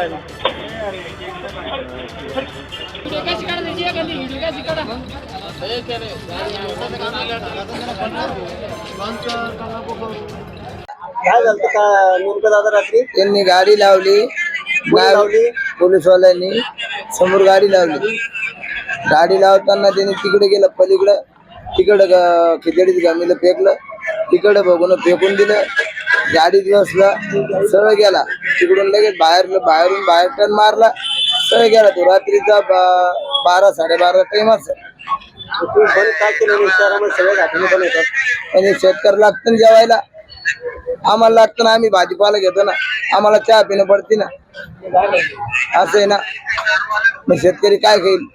काय झालं का नेमकं दादा रात्री? त्यांनी गाडी लावली, पोलीसवाल्यांनी समोर गाडी लावली. गाडी लावताना त्यांनी तिकडे गेलं पलीकडं, तिकडं खिचडीत गमीला फेकलं, तिकडं बघून फेकून दिलं. गाडीत बसला, सरळ गेला तिकडून, लगेच बाहेरून बाहेर टर्न मारला, सरळ गेला. तो रात्रीचा 12-12:30 टाइम असेल. काय केलं शहरामध्ये सगळ्या घातून पण येतात आणि शेतकरी लागतं जेवायला, आम्हाला लागतं ना, आम्ही भाजीपाला घेतो ना, आम्हाला चहा पिणं पडते ना, असं आहे ना. मग शेतकरी काय खाईल?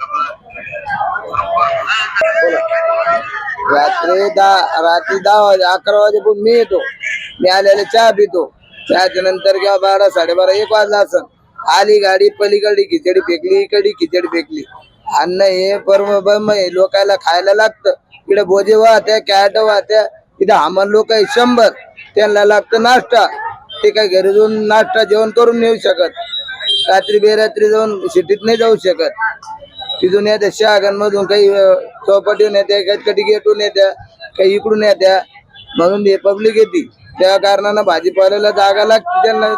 रात्री 11 वाजेपर्यंत मी येतो, मी आलेले चहा पितो. चहाच्या नंतर किंवा 12-12:30-1 वाजला असं आली गाडी, पलीकडे खिचडी फेकली, इकडे खिचडी फेकली. अन्न हे परम हे लोकायला खायला लागतं. इकडे भोजे वाहत्या, कॅट वाहत्या, इथं आम्हाला लोक आहे 100, त्यांना लागतं नाश्ता. ते काय घरी जाऊन नाश्ता जेवण करून नेऊ शकत, रात्री बेरात्री जाऊन सिटीत नाही जाऊ शकत. तिथून येत्या शहागणमधून, काही चौपाटीहून येत्या, काही कधी गेटून येत्या, काही इकडून येत्या, म्हणून हे पब्लिक येते. त्या कारणानं भाजीपाल्याला जागा लागते, त्यांना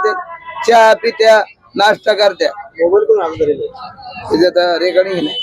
चहा पित्या, नाश्ता करत्या. मोबाईल कोण आलं तरी त्याच्यात रेकॉर्डिंग नाही.